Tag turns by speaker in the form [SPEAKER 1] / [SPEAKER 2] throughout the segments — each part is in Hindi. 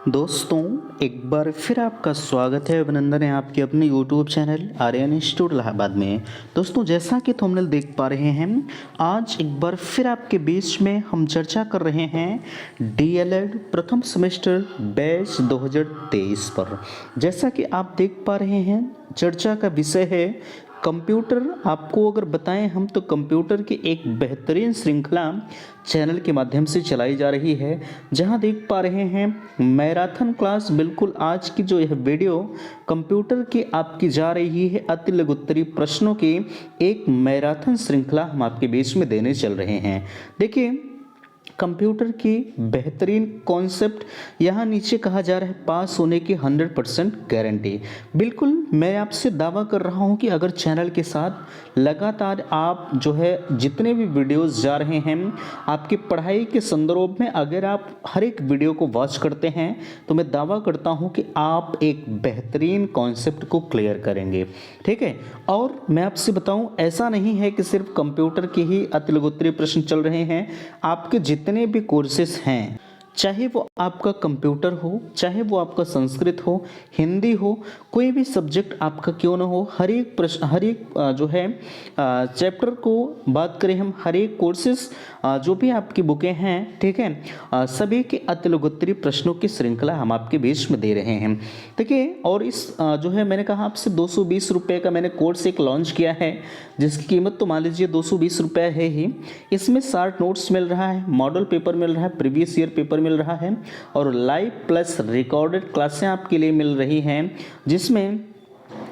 [SPEAKER 1] दोस्तों, एक बार फिर आपका स्वागत है, अभिनंदन है आपके अपने YouTube channel Aryan institute Allahabad में। दोस्तों, जैसा कि थंबनेल देख पा रहे हैं, आज एक बार फिर आपके बीच में हम चर्चा कर रहे हैं DLED प्रथम सेमेस्टर बैच 2023 पर। जैसा कि आप देख पा रहे हैं, चर्चा का विषय है कंप्यूटर। आपको अगर बताएं हम तो कंप्यूटर की एक बेहतरीन श्रृंखला चैनल के माध्यम से चलाई जा रही है, जहां देख पा रहे हैं मैराथन क्लास। बिल्कुल आज की जो यह वीडियो कंप्यूटर की आपकी जा रही है, अति लघु उत्तरीय प्रश्नों की एक मैराथन श्रृंखला हम आपके बीच में देने चल रहे हैं। देखिए, कंप्यूटर की बेहतरीन कॉन्सेप्ट यहाँ नीचे कहा जा रहा है, पास होने की 100% गारंटी। बिल्कुल मैं आपसे दावा कर रहा हूँ कि अगर चैनल के साथ लगातार आप जो है जितने भी वीडियोस जा रहे हैं, आपकी पढ़ाई के संदर्भ में अगर आप हर एक वीडियो को वॉच करते हैं तो मैं दावा करता हूँ कि आप एक बेहतरीन कॉन्सेप्ट को क्लियर करेंगे। ठीक है, और मैं आपसे बताऊँ, ऐसा नहीं है कि सिर्फ कंप्यूटर के ही अति लघु उत्तरीय प्रश्न चल रहे हैं। आपके जितने भी कोर्सेस हैं, चाहे वो आपका कंप्यूटर हो, चाहे वो आपका संस्कृत हो, हिंदी हो, कोई भी सब्जेक्ट आपका क्यों ना हो, हर एक प्रश्न, हर एक जो है चैप्टर को बात करें हम, हर एक कोर्सेस जो भी आपकी बुकें हैं, ठीक है, सभी के अति लघु उत्तरीय प्रश्नों की श्रृंखला हम आपके बीच में दे रहे हैं। देखिए, और इस जो है मैंने कहा आपसे 220 रुपये का मैंने कोर्स एक लॉन्च किया है, जिसकी कीमत तो मान लीजिए 220 रुपये है ही। इसमें 60 नोट्स मिल रहा है, मॉडल पेपर मिल रहा है, प्रीवियस ईयर पेपर मिल रहा है, और लाइव प्लस रिकॉर्डेड क्लासें आपके लिए मिल रही हैं, जिसमें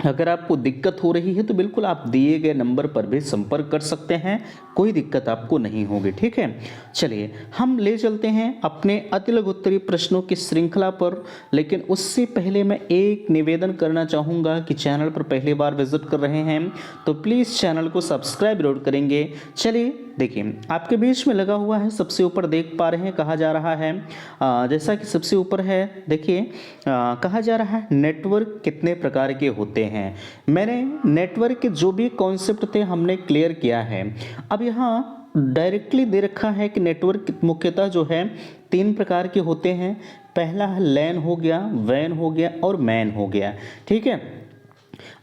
[SPEAKER 1] अगर आपको दिक्कत हो रही है तो बिल्कुल आप दिए गए नंबर पर भी संपर्क कर सकते हैं, कोई दिक्कत आपको नहीं होगी। ठीक है, चलिए हम ले चलते हैं अपने अति लघु उत्तरीय प्रश्नों की श्रृंखला पर। लेकिन उससे पहले मैं एक निवेदन करना चाहूँगा कि चैनल पर पहली बार विजिट कर रहे हैं तो प्लीज़ चैनल को सब्सक्राइब जरूर करेंगे। चलिए देखिए, आपके बीच में लगा हुआ है, सबसे ऊपर देख पा रहे हैं, कहा जा रहा है जैसा कि सबसे ऊपर है, देखिए कहा जा रहा है नेटवर्क कितने प्रकार के होते हैं। मैंने नेटवर्क के जो भी कॉन्सेप्ट थे हमने क्लियर किया है। अब यहाँ डायरेक्टली दे रखा है कि नेटवर्क मुख्यतः जो है 3 प्रकार के होते हैं। पहला है लैन हो गया, वैन हो गया और मैन हो गया। ठीक है,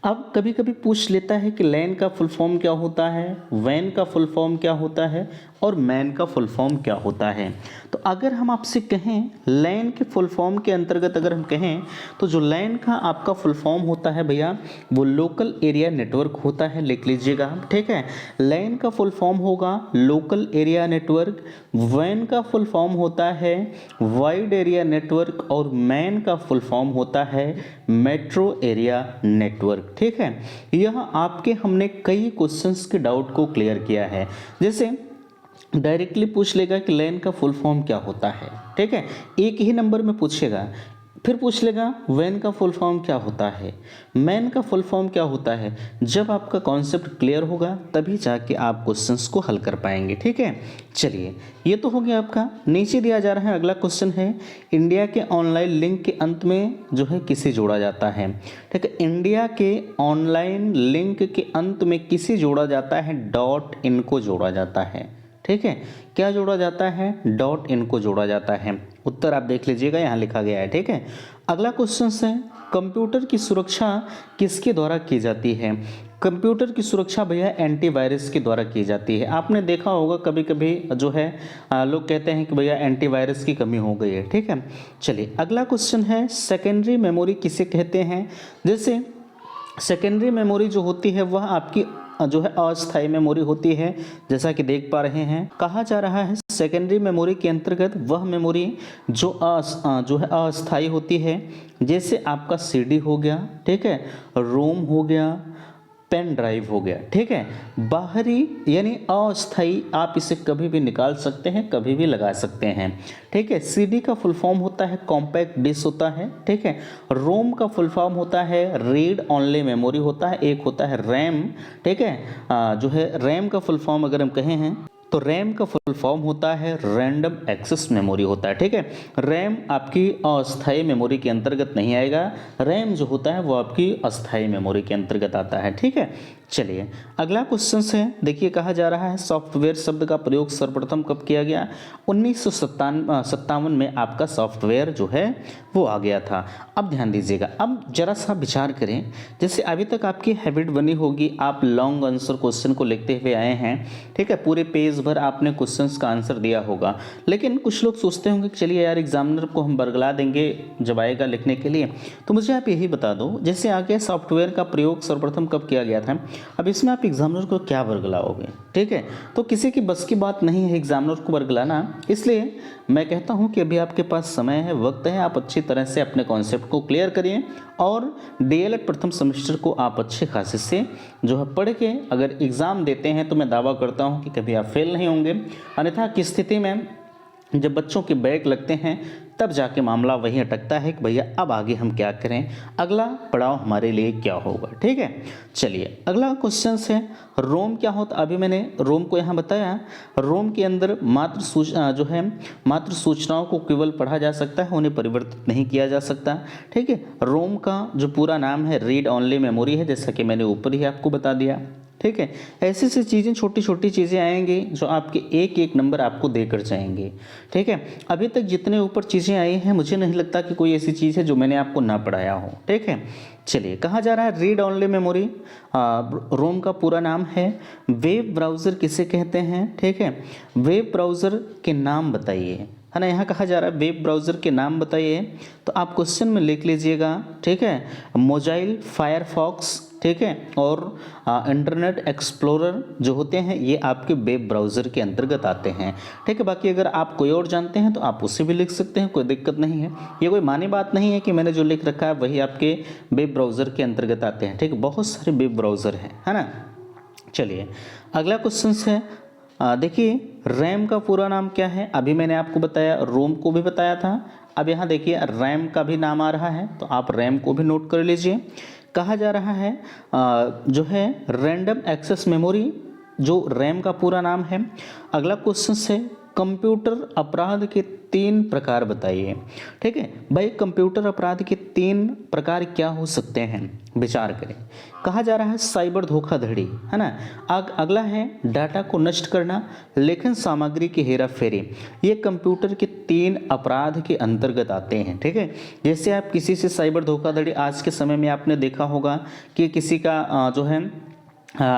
[SPEAKER 1] अब कभी कभी पूछ लेता है कि लैन का फुल फॉर्म क्या होता है, वैन का फुल फॉर्म क्या होता है और मैन का फुल फॉर्म क्या होता है। तो अगर हम आपसे कहें लैन के फुल फॉर्म के अंतर्गत अगर हम कहें तो जो लैन का आपका फुल फॉर्म होता है भैया, वो लोकल एरिया नेटवर्क होता है, लिख लीजिएगा। ठीक है, लैन का फुल फॉर्म होगा लोकल एरिया नेटवर्क, वैन का फुल फॉर्म होता है वाइड एरिया नेटवर्क और मैन का फुल फॉर्म होता है मेट्रो एरिया नेटवर्क। ठीक है, यह आपके हमने कई क्वेश्चंस के डाउट को क्लियर किया है। जैसे डायरेक्टली पूछ लेगा कि लैन का फुल फॉर्म क्या होता है, ठीक है, एक ही नंबर में पूछेगा। फिर पूछ लेगा वैन का फुल फॉर्म क्या होता है, मैन का फुल फॉर्म क्या होता है। जब आपका कॉन्सेप्ट क्लियर होगा तभी जाके आप क्वेश्चंस को हल कर पाएंगे। ठीक है, चलिए ये तो हो गया आपका। नीचे दिया जा रहा है अगला क्वेश्चन है, इंडिया के ऑनलाइन लिंक के अंत में जो है किसे जोड़ा जाता है। ठीक है, इंडिया के ऑनलाइन लिंक के अंत में किसे जोड़ा जाता है, .in को जोड़ा जाता है। ठीक है, क्या जोड़ा जाता है, .in को जोड़ा जाता है। उत्तर आप देख लीजिएगा, यहाँ लिखा गया है। ठीक है, अगला क्वेश्चन है, कंप्यूटर की सुरक्षा किसके द्वारा की जाती है। कंप्यूटर की सुरक्षा भैया एंटीवायरस के द्वारा की जाती है। आपने देखा होगा कभी कभी जो है लोग कहते हैं कि भैया एंटीवायरस की कमी हो गई है। ठीक है, चलिए अगला क्वेश्चन है, सेकेंडरी मेमोरी किसे कहते हैं। जैसे सेकेंडरी मेमोरी जो होती है वह आपकी जो है अस्थायी मेमोरी होती है, जैसा कि देख पा रहे हैं। कहा जा रहा है सेकेंडरी मेमोरी के अंतर्गत वह मेमोरी जो है अस्थायी होती है, जैसे आपका CD हो गया, ठीक है, रोम हो गया, पेन ड्राइव हो गया। ठीक है, बाहरी यानी अस्थायी, आप इसे कभी भी निकाल सकते हैं, कभी भी लगा सकते हैं। ठीक है, CD का फुल फॉर्म होता है कॉम्पैक्ट डिस्क होता है। ठीक है, रोम का फुल फॉर्म होता है रीड ऑनली मेमोरी होता है, एक होता है रैम। ठीक है, जो है रैम का फुल फॉर्म अगर हम कहें हैं तो रैम का फुल फॉर्म होता है रैंडम एक्सेस मेमोरी होता है। ठीक है, रैम आपकी अस्थायी मेमोरी के अंतर्गत नहीं आएगा, रैम जो होता है वो आपकी अस्थायी मेमोरी के अंतर्गत आता है। ठीक है, चलिए अगला क्वेश्चन है, देखिए कहा जा रहा है सॉफ्टवेयर शब्द का प्रयोग सर्वप्रथम कब किया गया। 1957 में आपका सॉफ्टवेयर जो है वो आ गया था। अब ध्यान दीजिएगा, अब जरा सा विचार करें, जैसे अभी तक आपकी हैबिट बनी होगी, आप लॉन्ग आंसर क्वेश्चन को लिखते हुए आए हैं, ठीक है, पूरे पेज भर आपने क्वेश्चंस का आंसर दिया होगा। लेकिन कुछ लोग सोचते होंगे कि चलिए यार एग्जामिनर को हम बरगला देंगे जब आएगा लिखने के लिए, तो मुझे आप यही बता दो, जैसे आगे सॉफ्टवेयर का प्रयोग सर्वप्रथम कब किया गया था। अब इसमें आप एग्जामिनर को क्या वर्गलाओगे, ठीक है, तो किसी की बस की बात नहीं है एग्जामिनर को वर्गलाना। इसलिए मैं कहता हूं कि अभी आपके पास समय है, वक्त है, आप अच्छी तरह से अपने कॉन्सेप्ट को क्लियर करिए और डीएलएड प्रथम सेमेस्टर को आप अच्छे खासे से जो है पढ़ के अगर एग्ज़ाम देते हैं तो मैं दावा करता हूं कि कभी आप फेल नहीं होंगे। अन्यथा की स्थिति में जब बच्चों के बैक लगते हैं तब जाके मामला वहीं अटकता है कि भैया अब आगे हम क्या करें, अगला पड़ाव हमारे लिए क्या होगा, ठीक है। चलिए अगला क्वेश्चन है रोम क्या होता। अभी मैंने रोम को यहाँ बताया, रोम के अंदर मात्र सूचनाओं को केवल पढ़ा जा सकता है, उन्हें परिवर्तित नहीं किया जा सकता, ठीक है। रोम का जो पूरा नाम है रीड ओनली मेमोरी है, जैसा कि मैंने ऊपर ही आपको बता दिया, ठीक है। ऐसी ऐसी चीज़ें, छोटी छोटी चीज़ें आएंगी जो आपके एक एक नंबर आपको देकर जाएंगे, ठीक है। अभी तक जितने ऊपर चीज़ें आई हैं मुझे नहीं लगता कि कोई ऐसी चीज़ है जो मैंने आपको ना पढ़ाया हो, ठीक है। चलिए कहा जा रहा है रीड ओनली मेमोरी, रोम का पूरा नाम है। वेब ब्राउज़र किसे कहते हैं, ठीक है, वेब ब्राउज़र के नाम बताइए, है ना। यहाँ कहा जा रहा है वेब ब्राउज़र के नाम बताइए, तो आप क्वेश्चन में लिख लीजिएगा, ठीक है, मोजाइल, फायरफॉक्स, ठीक है, और इंटरनेट एक्सप्लोरर जो होते हैं ये आपके वेब ब्राउज़र के अंतर्गत आते हैं, ठीक है। बाकी अगर आप कोई और जानते हैं तो आप उसे भी लिख सकते हैं, कोई दिक्कत नहीं है। ये कोई मानी बात नहीं है कि मैंने जो लिख रखा है वही आपके वेब ब्राउज़र के अंतर्गत आते हैं, ठीक है, बहुत सारे वेब ब्राउज़र हैं, है ना। चलिए अगला क्वेश्चन है, देखिए रैम का पूरा नाम क्या है। अभी मैंने आपको बताया, रोम को भी बताया था, अब यहाँ देखिए रैम का भी नाम आ रहा है, तो आप रैम को भी नोट कर लीजिए। कहा जा रहा है जो है रैंडम एक्सेस मेमोरी, जो रैम का पूरा नाम है। अगला क्वेश्चन है कंप्यूटर अपराध के 3 प्रकार बताइए, ठीक है भाई। कंप्यूटर अपराध के 3 प्रकार क्या हो सकते हैं, विचार करें। कहा जा रहा है साइबर धोखाधड़ी, है ना। अगला है डाटा को नष्ट करना, लेखन सामग्री की हेरा फेरी। ये कंप्यूटर के 3 अपराध के अंतर्गत आते हैं, ठीक है। जैसे आप किसी से साइबर धोखाधड़ी, आज के समय में आपने देखा होगा कि किसी का जो है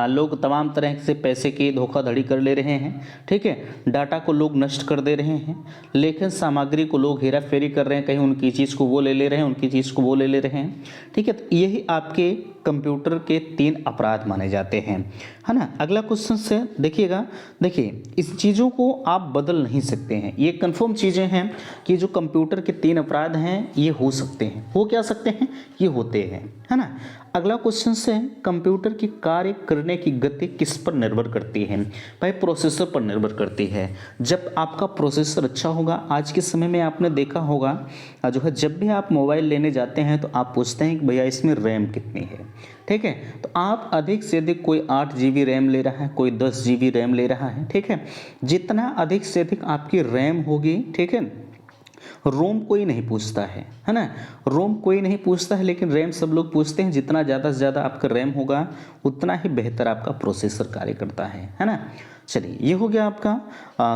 [SPEAKER 1] लोग तमाम तरह से पैसे की धोखाधड़ी कर ले रहे हैं, ठीक है। डाटा को लोग नष्ट कर दे रहे हैं, लेखन सामग्री को लोग हेरा फेरी कर रहे हैं, कहीं उनकी चीज़ को वो ले ले रहे हैं, उनकी चीज़ को वो ले ले रहे हैं, ठीक है। तो यही आपके कंप्यूटर के 3 अपराध माने जाते हैं, है ना। अगला क्वेश्चन से देखिएगा, देखिए इस चीज़ों को आप बदल नहीं सकते हैं, ये कंफर्म चीज़ें हैं कि जो कंप्यूटर के 3 अपराध हैं ये हो सकते हैं, हो क्या सकते हैं, ये होते हैं, है ना। अगला क्वेश्चन से कंप्यूटर की कार्य करने की गति किस पर निर्भर करती है, भाई प्रोसेसर पर निर्भर करती है। जब आपका प्रोसेसर अच्छा होगा, आज के समय में आपने देखा होगा जो है जब भी आप मोबाइल लेने जाते हैं तो आप पूछते हैं कि भैया इसमें रैम कितनी है, ठीक है। तो आप अधिक से अधिक, कोई 8 GB रैम ले रहा है, कोई 10 GB रैम ले रहा है, ठीक है। जितना अधिक से अधिक आपकी रैम होगी, ठीक है, रोम कोई नहीं पूछता है ना, रोम कोई नहीं पूछता है, लेकिन रैम सब लोग पूछते हैं। जितना ज़्यादा से ज़्यादा आपका रैम होगा उतना ही बेहतर आपका प्रोसेसर कार्य करता है ना। चलिए ये हो गया आपका।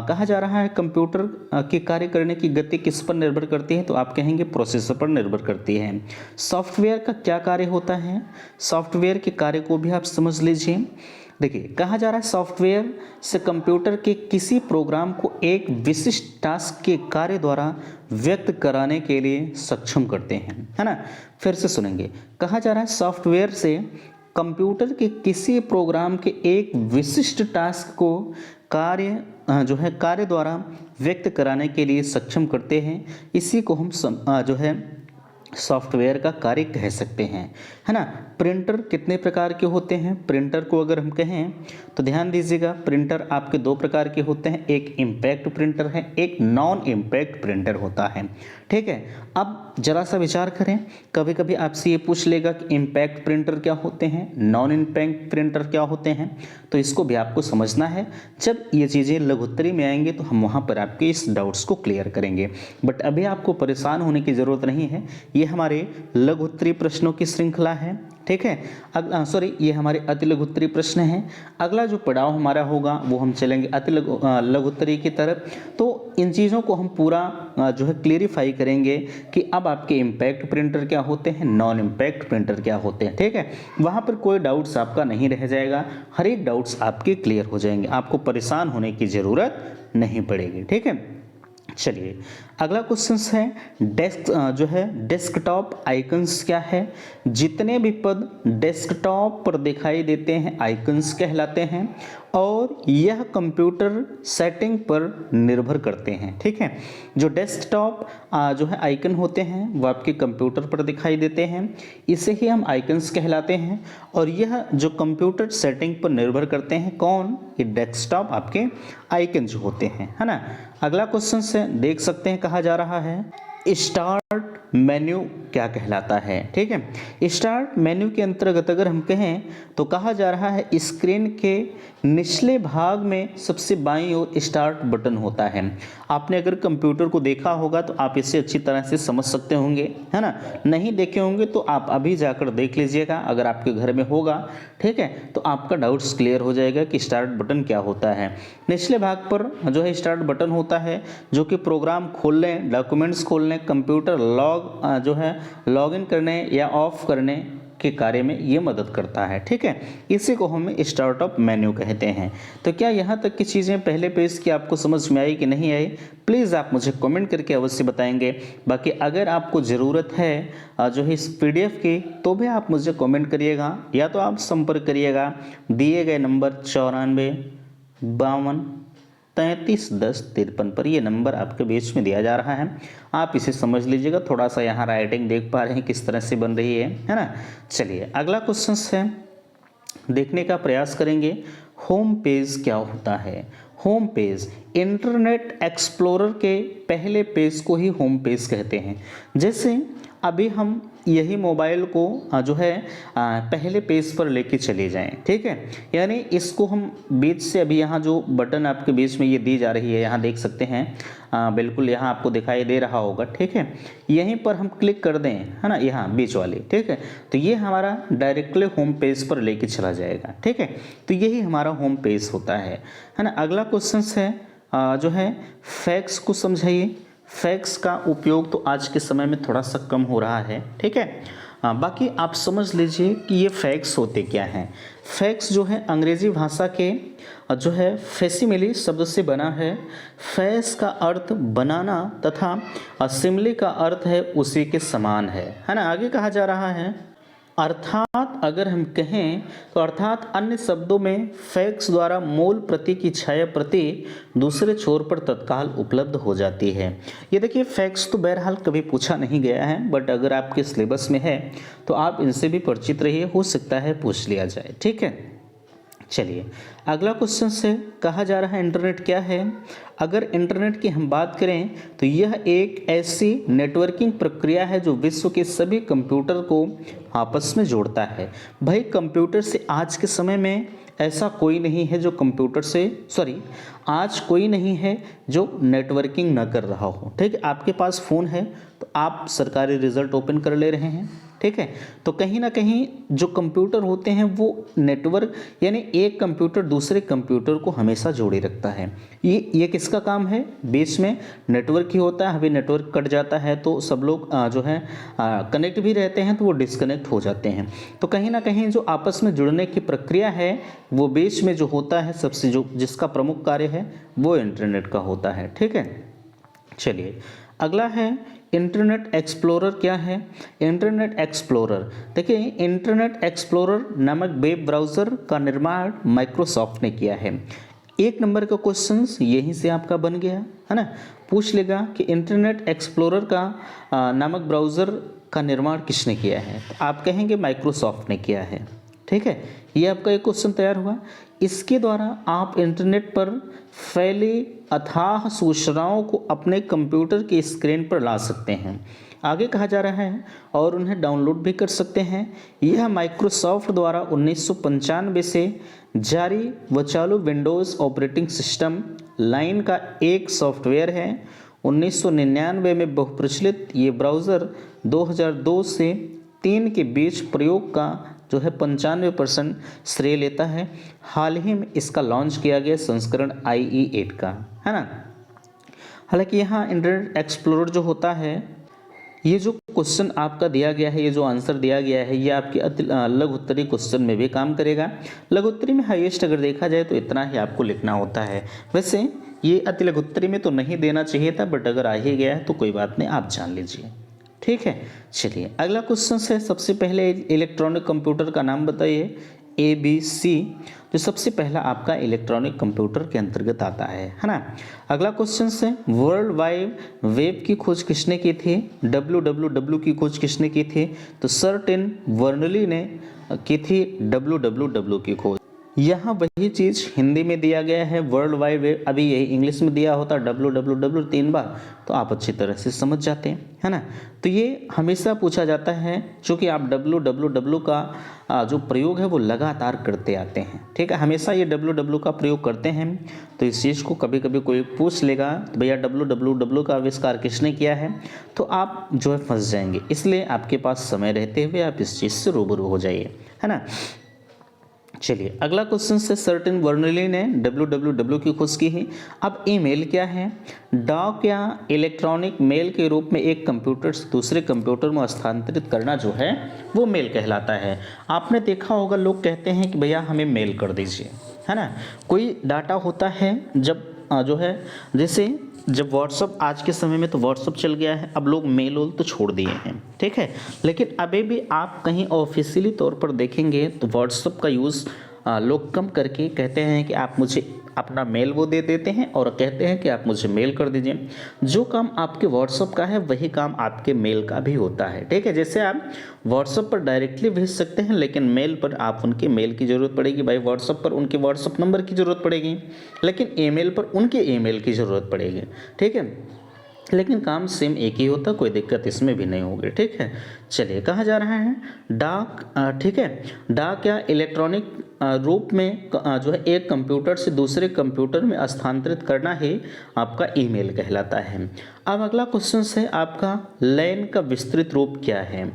[SPEAKER 1] कहा जा रहा है कंप्यूटर के कार्य करने की गति किस पर निर्भर करती है, तो आप कहेंगे प्रोसेसर पर निर्भर करती है। सॉफ्टवेयर का क्या कार्य होता है, सॉफ्टवेयर के कार्य को भी आप समझ लीजिए। देखिए कहा जा रहा है सॉफ्टवेयर से कंप्यूटर के किसी प्रोग्राम को एक विशिष्ट टास्क के कार्य द्वारा व्यक्त कराने के लिए सक्षम करते हैं, है ना। फिर से सुनेंगे, कहा जा रहा है सॉफ्टवेयर से कंप्यूटर के किसी प्रोग्राम के एक विशिष्ट टास्क को कार्य द्वारा व्यक्त कराने के लिए सक्षम करते हैं। इसी को हम जो है सॉफ्टवेयर का कार्य कह सकते हैं, है ना। प्रिंटर कितने प्रकार के होते हैं, प्रिंटर को अगर हम कहें तो ध्यान दीजिएगा, प्रिंटर आपके 2 प्रकार के होते हैं, एक इम्पैक्ट प्रिंटर है, एक नॉन इम्पैक्ट प्रिंटर होता है, ठीक है। अब जरा सा विचार करें, कभी कभी आपसे ये पूछ लेगा कि इम्पैक्ट प्रिंटर क्या होते हैं, नॉन इम्पैक्ट प्रिंटर क्या होते हैं, तो इसको भी आपको समझना है। जब ये चीज़ें लघुत्तरी में आएंगे तो हम वहाँ पर आपके इस डाउट्स को क्लियर करेंगे, बट अभी आपको परेशान होने की ज़रूरत नहीं है। ये हमारे लघुत्तरी प्रश्नों की श्रृंखला है, ठीक है। अगला ये हमारे अति लघुत्तरी प्रश्न हैं। अगला जो पड़ाव हमारा होगा वो हम चलेंगे अति लघुत्तरी की तरफ। तो इन चीज़ों को हम पूरा जो है क्लेरिफाई करेंगे कि अब आपके इम्पैक्ट प्रिंटर क्या होते हैं, नॉन इम्पैक्ट प्रिंटर क्या होते हैं। ठीक है, वहाँ पर कोई डाउट्स आपका नहीं रह जाएगा, हर एक डाउट्स आपके क्लियर हो जाएंगे, आपको परेशान होने की ज़रूरत नहीं पड़ेगी। ठीक है, चलिए अगला क्वेश्चन है डेस्कटॉप आइकन्स क्या है। जितने भी पद डेस्कटॉप पर दिखाई देते हैं आइकन्स कहलाते हैं और यह कंप्यूटर सेटिंग पर निर्भर करते हैं। ठीक है, जो डेस्कटॉप जो है आइकन होते हैं वो आपके कंप्यूटर पर दिखाई देते हैं, इसे ही हम आइकन्स कहलाते हैं और यह जो कंप्यूटर सेटिंग पर निर्भर करते हैं कौन, ये डेस्कटॉप आपके आइकन जो होते हैं, है ना। अगला क्वेश्चन से देख सकते हैं, कहा जा रहा है स्टार्ट मेन्यू क्या कहलाता है। ठीक है, स्टार्ट मेन्यू के अंतर्गत अगर हम कहें तो कहा जा रहा है स्क्रीन के निचले भाग में सबसे बाईं ओर स्टार्ट बटन होता है। आपने अगर कंप्यूटर को देखा होगा तो आप इसे अच्छी तरह से समझ सकते होंगे, है ना। नहीं देखे होंगे तो आप अभी जाकर देख लीजिएगा अगर आपके घर में होगा। ठीक है, तो आपका डाउट्स क्लियर हो जाएगा कि स्टार्ट बटन क्या होता है। निचले भाग पर जो है स्टार्ट बटन होता है जो कि प्रोग्राम खोलने, डॉक्यूमेंट्स खोलने, कंप्यूटर लॉग इन करने या ऑफ करने के कार्य में ये मदद करता है। ठीक है, इसी को हम स्टार्टअप मेन्यू कहते हैं। तो क्या यहाँ तक की चीज़ें पहले पेज की आपको समझ में आई कि नहीं आई, प्लीज़ आप मुझे कमेंट करके अवश्य बताएंगे। बाकी अगर आपको ज़रूरत है जो है इस PDF की तो भी आप मुझे कमेंट करिएगा या तो आप संपर्क करिएगा दिए गए नंबर 94 52 33 10 53 पर। ये नंबर आपके बीच में दिया जा रहा है, आप इसे समझ लीजिएगा। थोड़ा सा यहाँ राइटिंग देख पा रहे हैं किस तरह से बन रही है ना। चलिए अगला क्वेश्चन है, देखने का प्रयास करेंगे होम पेज क्या होता है। होम पेज इंटरनेट एक्सप्लोरर के पहले पेज को ही होम पेज कहते हैं। जैसे अभी हम यही मोबाइल को जो है पहले पेज पर लेके चले जाएं। ठीक है, यानी इसको हम बीच से अभी यहाँ जो बटन आपके बीच में ये दी जा रही है, यहाँ देख सकते हैं बिल्कुल यहाँ आपको दिखाई दे रहा होगा। ठीक है, यहीं पर हम क्लिक कर दें, है ना, यहाँ बीच वाली। ठीक है, तो ये हमारा डायरेक्टली होम पेज पर लेके चला जाएगा। ठीक है, तो यही हमारा होम पेज होता है ना। अगला क्वेश्चन है जो है फैक्स को समझाइए। फैक्स का उपयोग तो आज के समय में थोड़ा सा कम हो रहा है। ठीक है, बाकी आप समझ लीजिए कि ये फैक्स होते क्या हैं। फैक्स जो है अंग्रेजी भाषा के जो है फैसिमिली शब्द से बना है। फैस का अर्थ बनाना तथा असिमली का अर्थ है उसी के समान है ना। आगे कहा जा रहा है अर्थात अगर हम कहें तो अर्थात अन्य शब्दों में फैक्स द्वारा मूल प्रति की छाया प्रति दूसरे छोर पर तत्काल उपलब्ध हो जाती है। ये देखिए फैक्स तो बहरहाल कभी पूछा नहीं गया है, बट अगर आपके सिलेबस में है तो आप इनसे भी परिचित रहिए, हो सकता है पूछ लिया जाए। ठीक है, चलिए अगला क्वेश्चन से कहा जा रहा है इंटरनेट क्या है। अगर इंटरनेट की हम बात करें तो यह एक ऐसी नेटवर्किंग प्रक्रिया है जो विश्व के सभी कंप्यूटर को आपस में जोड़ता है। भाई कंप्यूटर से आज के समय में ऐसा कोई नहीं है जो आज कोई नहीं है जो नेटवर्किंग न कर रहा हो। ठीक है, आपके पास फ़ोन है तो आप सरकारी रिजल्ट ओपन कर ले रहे हैं। ठीक है, तो कहीं ना कहीं जो कंप्यूटर होते हैं वो नेटवर्क, यानी एक कंप्यूटर दूसरे कंप्यूटर को हमेशा जोड़े रखता है। ये किसका काम है, बीच में नेटवर्क ही होता है। अभी नेटवर्क कट जाता है तो सब लोग जो है कनेक्ट भी रहते हैं तो वो डिस्कनेक्ट हो जाते हैं। तो कहीं ना कहीं जो आपस में जुड़ने की प्रक्रिया है वो बीच में जो होता है सबसे जो जिसका प्रमुख कार्य है वो इंटरनेट का होता है। ठीक है, चलिए अगला है इंटरनेट एक्सप्लोरर क्या है। इंटरनेट एक्सप्लोरर देखिए, इंटरनेट एक्सप्लोरर नामक वेब ब्राउज़र का निर्माण माइक्रोसॉफ्ट ने किया है। 1 नंबर का क्वेश्चन यहीं से आपका बन गया है ना, पूछ लेगा कि इंटरनेट एक्सप्लोरर का नामक ब्राउज़र का निर्माण किसने किया है, तो आप कहेंगे माइक्रोसॉफ्ट ने किया है। ठीक है, ये आपका एक क्वेश्चन तैयार हुआ। इसके द्वारा आप इंटरनेट पर फैली अथाह सूचनाओं को अपने कंप्यूटर की स्क्रीन पर ला सकते हैं। आगे कहा जा रहा है और उन्हें डाउनलोड भी कर सकते हैं। यह माइक्रोसॉफ्ट द्वारा 1995 से जारी व चालू विंडोज़ ऑपरेटिंग सिस्टम लाइन का एक सॉफ्टवेयर है। 1999 में बहुप्रचलित ये ब्राउज़र 2002 से 3 के बीच प्रयोग का जो है 95% श्रेय लेता है। हाल ही में इसका लॉन्च किया गया संस्करण IE8 का, है ना। हालांकि यहाँ इंटरनेट एक्सप्लोरर जो होता है, ये जो क्वेश्चन आपका दिया गया है, ये जो आंसर दिया गया है, ये आपके लघु उत्तरी क्वेश्चन में भी काम करेगा। लघु उत्तरी में हाईएस्ट अगर देखा जाए तो इतना ही आपको लिखना होता है। वैसे ये अति लघु उत्तरी में तो नहीं देना चाहिए था, बट अगर आ ही गया है तो कोई बात नहीं, आप जान लीजिए, ठीक है। चलिए अगला क्वेश्चन है, सबसे पहले इलेक्ट्रॉनिक कंप्यूटर का नाम बताइए। ABC जो सबसे पहला आपका इलेक्ट्रॉनिक कंप्यूटर के अंतर्गत आता है ना। अगला क्वेश्चन है, वर्ल्ड वाइड वेब की खोज किसने की थी? WWW की खोज किसने की थी? तो सर टिम बर्नर्ली ने की थी WWW की खोज। यहाँ वही चीज़ हिंदी में दिया गया है, वर्ल्ड वाइड वेब। अभी यही इंग्लिश में दिया होता WWW 3 बार, तो आप अच्छी तरह से समझ जाते हैं, है ना। तो ये हमेशा पूछा जाता है, चूँकि आप WWW का जो प्रयोग है वो लगातार करते आते हैं, ठीक है। हमेशा ये WWW का प्रयोग करते हैं, तो इस चीज़ को कभी कभी कोई पूछ लेगा तो भैया WWW का आविष्कार किसने किया है, तो आप जो है फंस जाएंगे। इसलिए आपके पास समय रहते हुए आप इस चीज़ से रूबरू हो जाइए, है ना। चलिए अगला क्वेश्चन से, सर टिम बर्नर्ली ने WWW की खोज की है। अब ईमेल क्या है? डाक या इलेक्ट्रॉनिक मेल के रूप में एक कंप्यूटर से दूसरे कंप्यूटर में हस्तांतरित करना जो है वो मेल कहलाता है। आपने देखा होगा लोग कहते हैं कि भैया हमें मेल कर दीजिए, है ना। कोई डाटा होता है जब जो है, जैसे जब व्हाट्सअप आज के समय में तो व्हाट्सअप चल गया है, अब लोग मेल वोल तो छोड़ दिए हैं, ठीक है। लेकिन अभी भी आप कहीं ऑफिशियली तौर पर देखेंगे तो व्हाट्सअप का यूज़ लोग कम करके कहते हैं कि आप मुझे अपना मेल वो दे देते हैं और कहते हैं कि आप मुझे मेल कर दीजिए। जो काम आपके व्हाट्सअप का है वही काम आपके मेल का भी होता है, ठीक है। जैसे आप व्हाट्सअप पर डायरेक्टली भेज सकते हैं, लेकिन मेल पर आप उनके मेल की ज़रूरत पड़ेगी। भाई व्हाट्सअप पर उनके व्हाट्सअप नंबर की ज़रूरत पड़ेगी, लेकिन ईमेल पर उनके ईमेल की ज़रूरत पड़ेगी, ठीक है। लेकिन काम सेम एक ही होता, कोई दिक्कत इसमें भी नहीं होगी, ठीक है। चलिए कहा जा रहा है डाक, ठीक है। डाक या इलेक्ट्रॉनिक रूप में जो है एक कंप्यूटर से दूसरे कंप्यूटर में स्थानांतरित करना ही आपका ईमेल कहलाता है। अब अगला क्वेश्चन है आपका, लैन का विस्तृत रूप क्या है?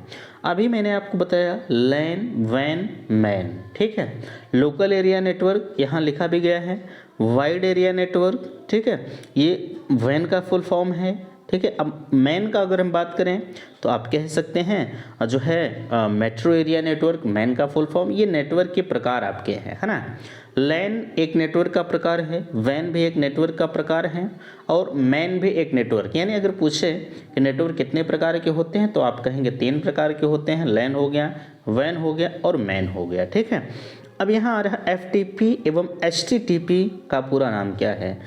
[SPEAKER 1] अभी मैंने आपको बताया लैन, वैन, मैन, ठीक है। लोकल एरिया नेटवर्क यहाँ लिखा भी गया है, वाइड एरिया नेटवर्क, ठीक है, ये वैन का फुल फॉर्म है, ठीक है। अब मैन का अगर हम बात करें तो आप कह सकते हैं जो है मेट्रो एरिया नेटवर्क, मैन का फुल फॉर्म। ये नेटवर्क के प्रकार आपके हैं, है ना। लैन एक नेटवर्क का प्रकार है, वैन भी एक नेटवर्क का प्रकार है, और मैन भी एक नेटवर्क। यानी अगर पूछे कि नेटवर्क कितने प्रकार के होते हैं तो आप कहेंगे 3 प्रकार के होते हैं, लैन हो गया, वैन हो गया और मैन हो गया, ठीक है। अब यहाँ आ रहा FTP एवं HTTP का पूरा नाम क्या है?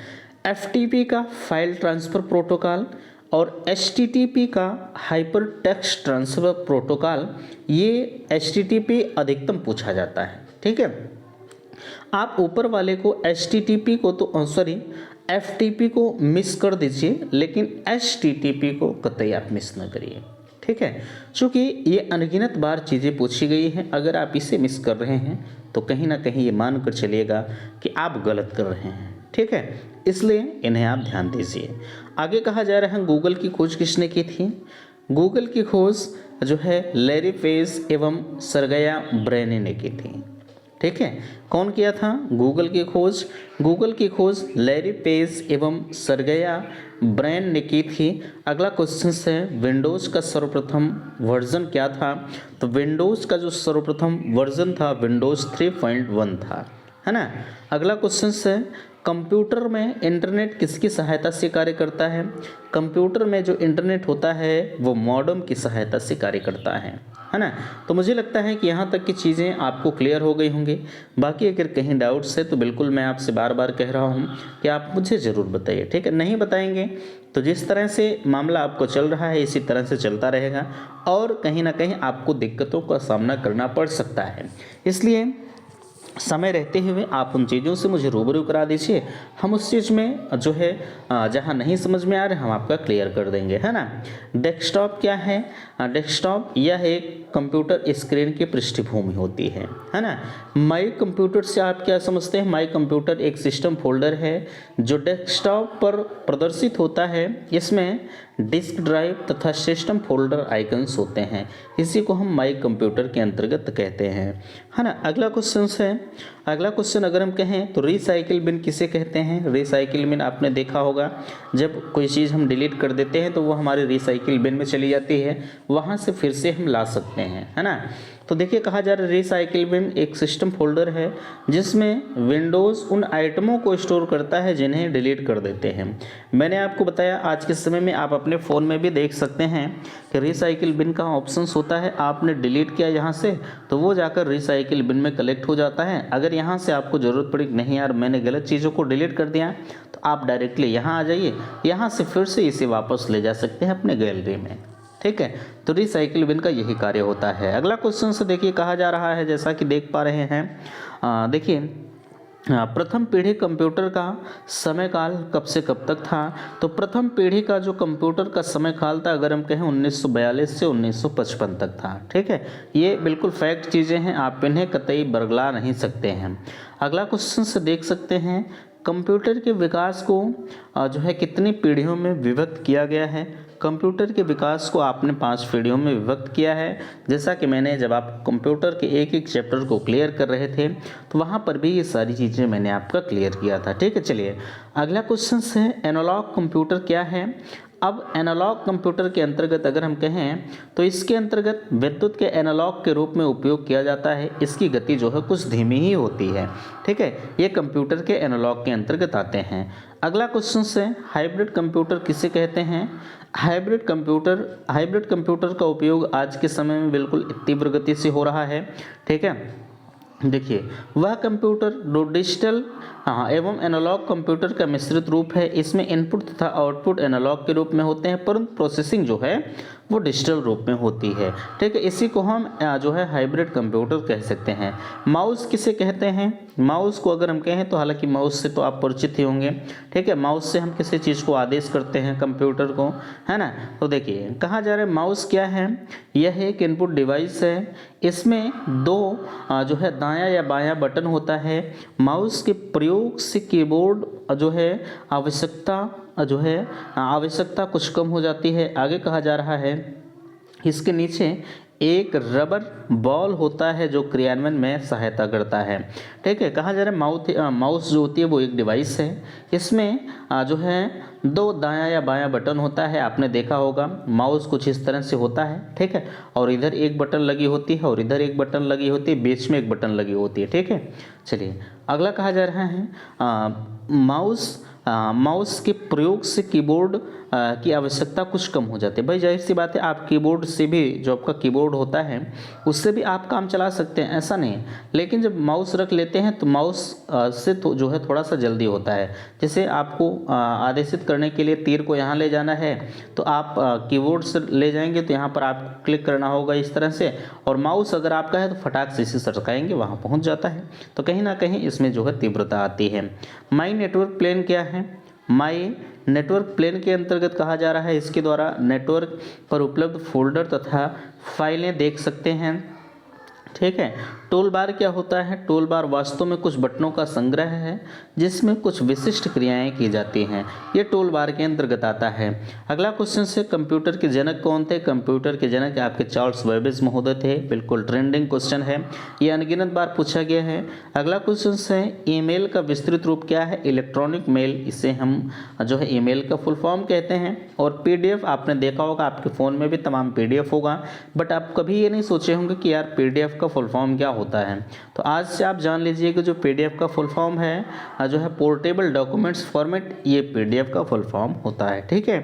[SPEAKER 1] FTP का फाइल ट्रांसफ़र प्रोटोकॉल और HTTP का हाइपर टेक्स्ट ट्रांसफ़र प्रोटोकॉल। ये HTTP अधिकतम पूछा जाता है, ठीक है। आप ऊपर वाले को HTTP को तो FTP को मिस कर दीजिए, लेकिन HTTP को कतई आप मिस न करिए, ठीक है। चूँकि ये अनगिनत बार चीज़ें पूछी गई हैं, अगर आप इसे मिस कर रहे हैं तो कहीं ना कहीं ये मान कर चलिएगा कि आप गलत कर रहे हैं, ठीक है। इसलिए इन्हें आप ध्यान दीजिए। आगे कहा जा रहा है गूगल की खोज किसने की थी? गूगल की खोज जो है लैरी पेज एवं सर्गेई ब्रिन ने की थी, ठीक है। कौन किया था गूगल की खोज? गूगल की खोज लैरी पेज एवं सर्गेई ब्रिन ने की थी। अगला क्वेश्चन है, विंडोज़ का सर्वप्रथम वर्जन क्या था? तो विंडोज़ का जो सर्वप्रथम वर्जन था विंडोज़ 3.1 था, है ना। अगला क्वेश्चन है, कंप्यूटर में इंटरनेट किसकी सहायता से कार्य करता है? कंप्यूटर में जो इंटरनेट होता है वो मॉडेम की सहायता से कार्य करता है ना। तो मुझे लगता है कि यहाँ तक की चीज़ें आपको क्लियर हो गई होंगी। बाकी अगर कहीं डाउट्स है तो बिल्कुल मैं आपसे बार बार कह रहा हूँ कि आप मुझे ज़रूर बताइए, ठीक है। नहीं बताएंगे तो जिस तरह से मामला आपको चल रहा है इसी तरह से चलता रहेगा और कहीं ना कहीं आपको दिक्कतों का सामना करना पड़ सकता है। इसलिए समय रहते हुए आप उन चीज़ों से मुझे रूबरू करा दीजिए, हम उस चीज़ में जो है जहाँ नहीं समझ में आ रहा हम आपका क्लियर कर देंगे, है ना। डेस्कटॉप क्या है? डेस्कटॉप यह एक कंप्यूटर स्क्रीन की पृष्ठभूमि होती है ना। माई कंप्यूटर से आप क्या समझते हैं? माई कंप्यूटर एक सिस्टम फोल्डर है जो डेस्कटॉप पर प्रदर्शित होता है। इसमें डिस्क ड्राइव तथा सिस्टम फोल्डर आइकन्स होते हैं। इसी को हम माई कंप्यूटर के अंतर्गत कहते हैं, है ना। अगला क्वेश्चन अगर हम कहें तो रिसाइकिल बिन किसे कहते हैं। रिसाइकिल बिन आपने देखा होगा, जब कोई चीज़ हम डिलीट कर देते हैं तो वो हमारे रिसाइकिल बिन में चली जाती है, वहाँ से फिर से हम ला सकते हैं, है ना। तो देखिए कहा जा रहा है रिसाइकिल बिन एक सिस्टम फोल्डर है जिसमें विंडोज़ उन आइटमों को स्टोर करता है जिन्हें डिलीट कर देते हैं। मैंने आपको बताया आज के समय में आप अपने फ़ोन में भी देख सकते हैं कि रिसाइकिल बिन का ऑप्शंस होता है। आपने डिलीट किया यहाँ से तो वो जाकर रिसाइकिल बिन में कलेक्ट हो जाता है। अगर यहाँ से आपको ज़रूरत पड़ी नहीं यार मैंने गलत चीज़ों को डिलीट कर दिया, तो आप डायरेक्टली यहाँ आ जाइए, यहाँ से फिर से इसे वापस ले जा सकते हैं अपने गैलरी में, ठीक है। तो रिसाइकिल बिन का यही कार्य होता है। अगला क्वेश्चन से देखिए कहा जा रहा है, जैसा कि देख पा रहे हैं, देखिए प्रथम पीढ़ी कंप्यूटर का समय काल कब से कब तक था। तो प्रथम पीढ़ी का जो कंप्यूटर का समय काल था अगर हम कहें 1942 से 1955 तक था, ठीक है। ये बिल्कुल फैक्ट चीज़ें हैं, आप इन्हें कतई बरगला नहीं सकते हैं। अगला क्वेश्चन से देख सकते हैं कंप्यूटर के विकास को जो है कितनी पीढ़ियों में विभक्त किया गया है। कंप्यूटर के विकास को आपने 5 पीढ़ियों में विभक्त किया है। जैसा कि मैंने जब आप कंप्यूटर के एक एक चैप्टर को क्लियर कर रहे थे तो वहाँ पर भी ये सारी चीज़ें मैंने आपका क्लियर किया था, ठीक है। चलिए अगला क्वेश्चन है एनालॉग कंप्यूटर क्या है। अब एनालॉग कंप्यूटर के अंतर्गत अगर हम कहें तो इसके अंतर्गत विद्युत के एनालॉग के रूप में उपयोग किया जाता है। इसकी गति जो है कुछ धीमी ही होती है, ठीक है। ये कंप्यूटर के एनालॉग के अंतर्गत आते हैं। अगला क्वेश्चन है हाइब्रिड कंप्यूटर किसे कहते हैं। हाइब्रिड कंप्यूटर का उपयोग आज के समय में बिल्कुल तीव्र गति से हो रहा है, ठीक है। देखिए वह कंप्यूटर जो डिजिटल एवं एनालॉग कंप्यूटर का मिश्रित रूप है। इसमें इनपुट तथा आउटपुट एनालॉग के रूप में होते हैं परंतु प्रोसेसिंग जो है वो डिजिटल रूप में होती है, ठीक है। इसी को हम जो है हाइब्रिड कंप्यूटर कह सकते हैं। माउस किसे कहते हैं। माउस को अगर हम कहें तो हालांकि माउस से तो आप परिचित ही होंगे, ठीक है। माउस से हम किसी चीज़ को आदेश करते हैं कंप्यूटर को, है ना। तो देखिए कहा जा रहा है माउस क्या है। यह एक इनपुट डिवाइस है। इसमें 2 जो है दायां या बायां बटन होता है। माउस के प्रयोग से कीबोर्ड जो है आवश्यकता कुछ कम हो जाती है। आगे कहा जा रहा है इसके नीचे एक रबर बॉल होता है जो क्रियान्वयन में सहायता करता है, ठीक है। कहा जा रहा है माउस जो होती है वो एक डिवाइस है। इसमें जो है 2 दायां या बायां बटन होता है। आपने देखा होगा माउस कुछ इस तरह से होता है, ठीक है। और इधर एक बटन लगी होती है और इधर एक बटन लगी होती है, बीच में एक बटन लगी होती है, ठीक है। चलिए अगला कहा जा रहा है माउस के प्रयोग से कीबोर्ड की आवश्यकता कुछ कम हो जाती है। भाई जाहिर सी बात है आप कीबोर्ड से भी जो आपका कीबोर्ड होता है उससे भी आप काम चला सकते हैं, ऐसा नहीं। लेकिन जब माउस रख लेते हैं तो माउस से तो जो है थोड़ा सा जल्दी होता है। जैसे आपको आदेशित करने के लिए तीर को यहाँ ले जाना है तो आप कीबोर्ड से ले जाएंगे तो यहाँ पर आपको क्लिक करना होगा इस तरह से, और माउस अगर आपका है तो फटाक से इसे सरकाएंगे वहाँ पहुँच जाता है। तो कहीं ना कहीं इसमें जो है तीव्रता आती है। माई नेटवर्क प्लेन क्या है। माई नेटवर्क प्लेन के अंतर्गत कहा जा रहा है इसके द्वारा नेटवर्क पर उपलब्ध फोल्डर तथा फाइलें देख सकते हैं, ठीक है। टूल बार क्या होता है। टूल बार वास्तव में कुछ बटनों का संग्रह है जिसमें कुछ विशिष्ट क्रियाएं की जाती हैं। ये टूल बार के अंतर्गत आता है। अगला क्वेश्चन से कंप्यूटर के जनक कौन थे। कंप्यूटर के जनक आपके चार्ल्स बेबेज महोदय थे। बिल्कुल ट्रेंडिंग क्वेश्चन है, ये अनगिनत बार पूछा गया है। अगला क्वेश्चन है ईमेल का विस्तृत रूप क्या है। इलेक्ट्रॉनिक मेल, इसे हम जो है ईमेल का फुल फॉर्म कहते हैं। और PDF आपने देखा होगा आपके फ़ोन में भी तमाम PDF होगा, बट आप कभी ये नहीं सोचे होंगे कि यार PDF का फुल फॉर्म क्या होता है। तो आज से आप जान लीजिए कि जो PDF का फुल फॉर्म है जो है पोर्टेबल डॉक्यूमेंट्स फॉर्मेट, ये PDF का फुल फॉर्म होता है, ठीक है।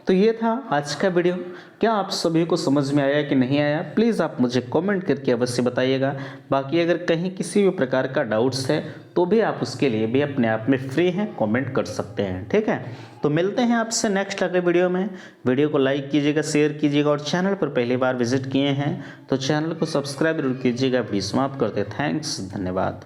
[SPEAKER 1] तो ये था आज का वीडियो। क्या आप सभी को समझ में आया कि नहीं आया, प्लीज़ आप मुझे कमेंट करके अवश्य बताइएगा। बाकी अगर कहीं किसी भी प्रकार का डाउट्स है तो भी आप उसके लिए भी अपने आप में फ्री हैं, कमेंट कर सकते हैं, ठीक है। तो मिलते हैं आपसे नेक्स्ट अगले वीडियो में। वीडियो को लाइक कीजिएगा, शेयर कीजिएगा, और चैनल पर पहली बार विजिट किए हैं तो चैनल को सब्सक्राइब जरूर कीजिएगा। वीडियो समाप्त करते, थैंक्स, धन्यवाद।